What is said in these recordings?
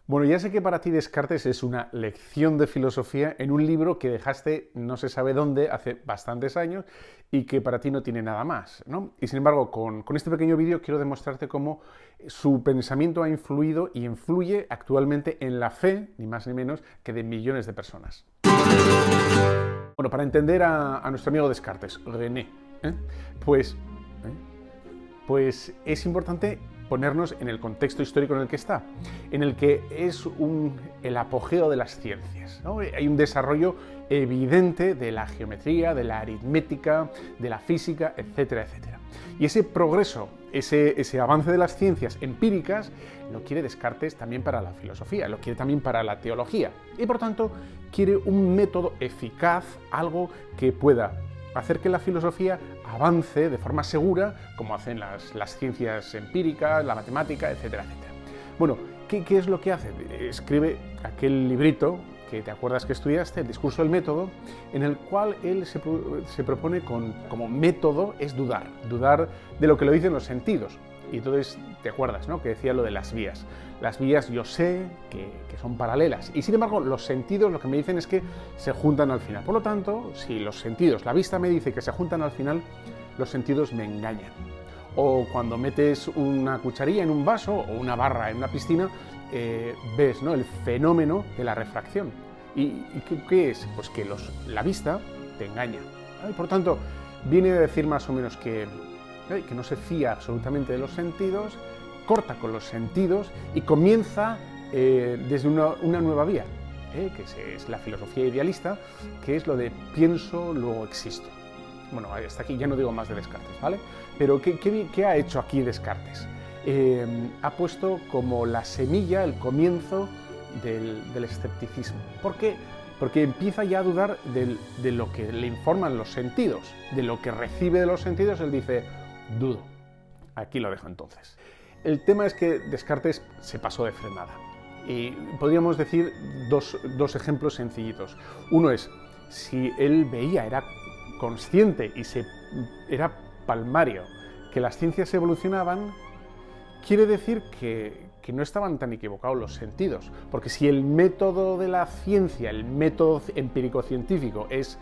Bueno, ya sé que para ti Descartes es una lección de filosofía en un libro que dejaste no se sabe dónde hace bastantes años y que para ti no tiene nada más, ¿no? Y sin embargo, con este pequeño vídeo quiero demostrarte cómo su pensamiento ha influido y influye actualmente en la fe, ni más ni menos, que de millones de personas. Bueno, para entender a nuestro amigo Descartes, René, ¿eh? Pues, pues es importante ponernos en el contexto histórico en el que está, en el que es el apogeo de las ciencias, ¿no? Hay un desarrollo evidente de la geometría, de la aritmética, de la física, etcétera, etcétera. Y ese progreso, ese avance de las ciencias empíricas, lo quiere Descartes también para la filosofía, lo quiere también para la teología. Y por tanto, quiere un método eficaz, algo que pueda hacer que la filosofía avance de forma segura, como hacen las ciencias empíricas, la matemática, etcétera, etcétera. Bueno, ¿qué es lo que hace? Escribe aquel librito que te acuerdas que estudiaste, el discurso del método, en el cual él se propone como método es dudar de lo que lo dicen los sentidos. Y entonces te acuerdas, ¿no?, que decía lo de las vías. Las vías yo sé que son paralelas y sin embargo los sentidos lo que me dicen es que se juntan al final. Por lo tanto, si los sentidos, la vista me dice que se juntan al final, los sentidos me engañan. O cuando metes una cucharilla en un vaso o una barra en una piscina, ves, ¿no?, el fenómeno de la refracción. ¿Y qué es? Pues que la vista te engaña. Y por tanto, viene a decir más o menos que no se fía absolutamente de los sentidos, corta con los sentidos y comienza desde una nueva vía, que es la filosofía idealista, que es lo de pienso, luego existo. Bueno, hasta aquí ya no digo más de Descartes, ¿vale? Pero ¿qué ha hecho aquí Descartes? Ha puesto como la semilla, el comienzo del escepticismo. ¿Por qué? Porque empieza ya a dudar de lo que le informan los sentidos, de lo que recibe de los sentidos. Él dice, dudo. Aquí lo dejo entonces. El tema es que Descartes se pasó de frenada. Y podríamos decir dos ejemplos sencillitos. Uno es, si él veía, era consciente y era palmario que las ciencias evolucionaban, quiere decir que no estaban tan equivocados los sentidos. Porque si el método de la ciencia, el método empírico-científico es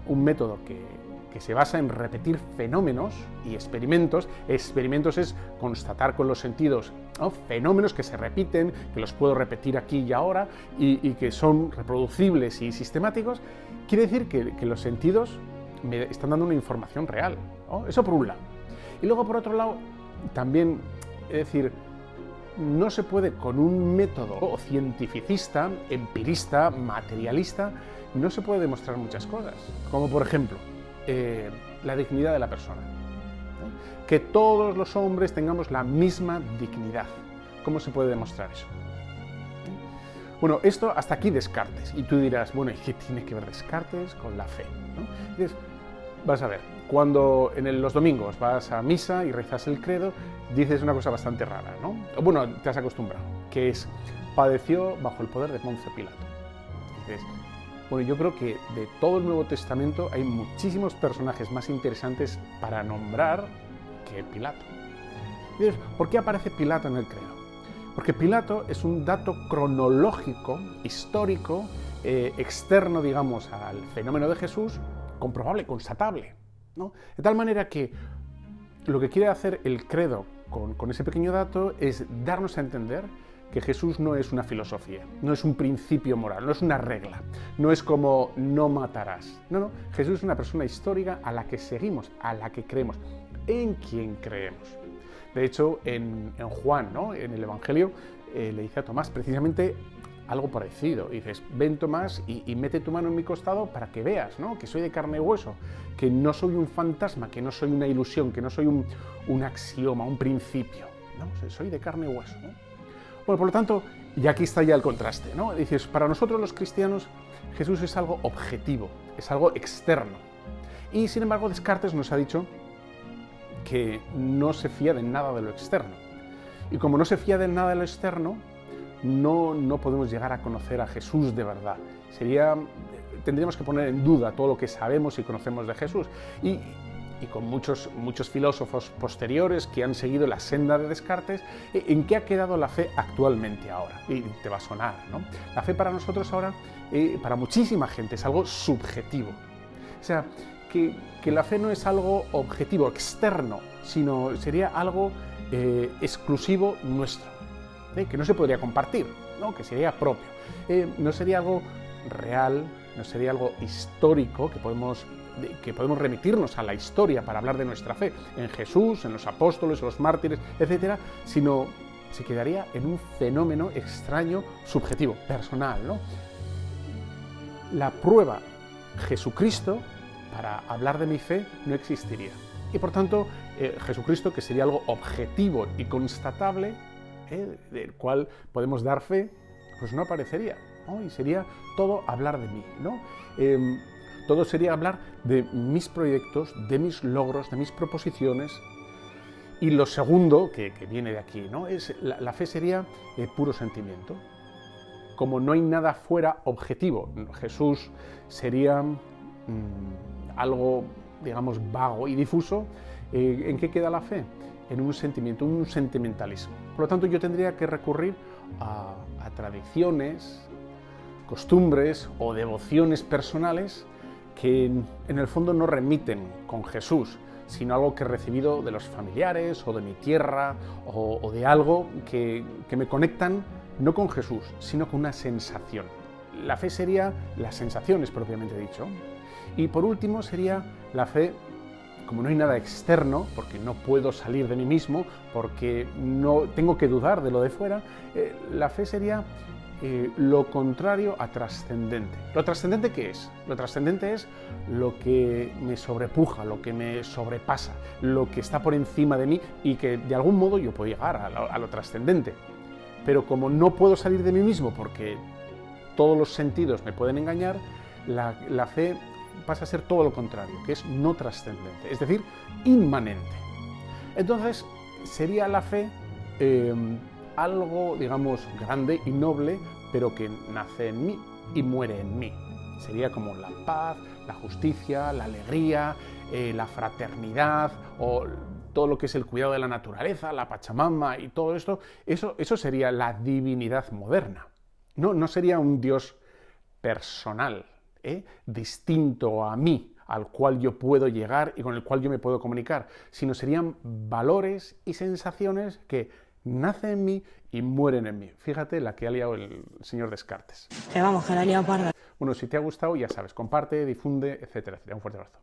un método que se basa en repetir fenómenos y experimentos. Experimentos es constatar con los sentidos, ¿no?, fenómenos que se repiten, que los puedo repetir aquí y ahora y que son reproducibles y sistemáticos. Quiere decir que los sentidos me están dando una información real, ¿no? Eso por un lado. Y luego por otro lado, también, es decir, no se puede con un método cientificista, empirista, materialista, no se puede demostrar muchas cosas, como por ejemplo, la dignidad de la persona. Que todos los hombres tengamos la misma dignidad. ¿Cómo se puede demostrar eso? Bueno, esto hasta aquí Descartes. Y tú dirás, bueno, ¿y qué tiene que ver Descartes con la fe? ¿No? Entonces, vas a ver, cuando los domingos vas a misa y rezas el credo, dices una cosa bastante rara, ¿no? Bueno, te has acostumbrado, que es, padeció bajo el poder de Poncio Pilato. Dices, bueno, yo creo que de todo el Nuevo Testamento hay muchísimos personajes más interesantes para nombrar que Pilato. Y dices, ¿por qué aparece Pilato en el credo? Porque Pilato es un dato cronológico, histórico, externo, digamos, al fenómeno de Jesús, comprobable, constatable, ¿no? De tal manera que lo que quiere hacer el credo con ese pequeño dato es darnos a entender que Jesús no es una filosofía, no es un principio moral, no es una regla, no es como no matarás. No, Jesús es una persona histórica a la que seguimos, a la que creemos, en quien creemos. De hecho, en Juan, ¿no?, en el Evangelio, le dice a Tomás precisamente algo parecido. Dices, ven Tomás y mete tu mano en mi costado para que veas, ¿no?, que soy de carne y hueso, que no soy un fantasma, que no soy una ilusión, que no soy un axioma, un principio, ¿no? Soy de carne y hueso, ¿no? Bueno, por lo tanto, y aquí está ya el contraste, ¿no? Dices, para nosotros los cristianos, Jesús es algo objetivo, es algo externo. Y sin embargo, Descartes nos ha dicho que no se fía de nada de lo externo. Y como no se fía de nada de lo externo, no podemos llegar a conocer a Jesús de verdad. Tendríamos que poner en duda todo lo que sabemos y conocemos de Jesús. Y y con muchos filósofos posteriores que han seguido la senda de Descartes, ¿en qué ha quedado la fe actualmente ahora? Y te va a sonar, ¿no? La fe para nosotros ahora, para muchísima gente, es algo subjetivo. O sea, que la fe no es algo objetivo, externo, sino sería algo exclusivo nuestro, que no se podría compartir, ¿no? Que sería propio. No sería algo real, no sería algo histórico, que podemos remitirnos a la historia para hablar de nuestra fe, en Jesús, en los apóstoles, en los mártires, etcétera, sino se quedaría en un fenómeno extraño, subjetivo, personal, ¿no? La prueba, Jesucristo, para hablar de mi fe, no existiría. Y por tanto, Jesucristo, que sería algo objetivo y constatable, del cual podemos dar fe, pues no aparecería, ¿no? Y sería todo hablar de mí, ¿no? Todo sería hablar de mis proyectos, de mis logros, de mis proposiciones. Y lo segundo, que viene de aquí, ¿no? Es la fe sería puro sentimiento. Como no hay nada fuera objetivo, Jesús sería algo, digamos, vago y difuso. ¿En qué queda la fe? En un sentimiento, un sentimentalismo. Por lo tanto, yo tendría que recurrir a tradiciones, costumbres o devociones personales que en el fondo no remiten con Jesús, sino algo que he recibido de los familiares o de mi tierra o de algo que me conectan no con Jesús, sino con una sensación. La fe sería las sensaciones propiamente dicho. Y por último sería la fe, como no hay nada externo, porque no puedo salir de mí mismo, porque no tengo que dudar de lo de fuera, la fe sería lo contrario a trascendente. ¿Lo trascendente qué es? Lo trascendente es lo que me sobrepuja, lo que me sobrepasa, lo que está por encima de mí y que de algún modo yo puedo llegar a lo trascendente. Pero como no puedo salir de mí mismo porque todos los sentidos me pueden engañar, la fe pasa a ser todo lo contrario, que es no trascendente, es decir, inmanente. Entonces, sería la fe algo, digamos, grande y noble, pero que nace en mí y muere en mí. Sería como la paz, la justicia, la alegría, la fraternidad o todo lo que es el cuidado de la naturaleza, la Pachamama y todo esto. Eso sería la divinidad moderna. No sería un Dios personal, distinto a mí, al cual yo puedo llegar y con el cual yo me puedo comunicar, sino serían valores y sensaciones que nacen en mí y mueren en mí. Fíjate la que ha liado el señor Descartes. Vamos, que la ha liado parda. Bueno, si te ha gustado, ya sabes, comparte, difunde, etcétera, etcétera. Un fuerte abrazo.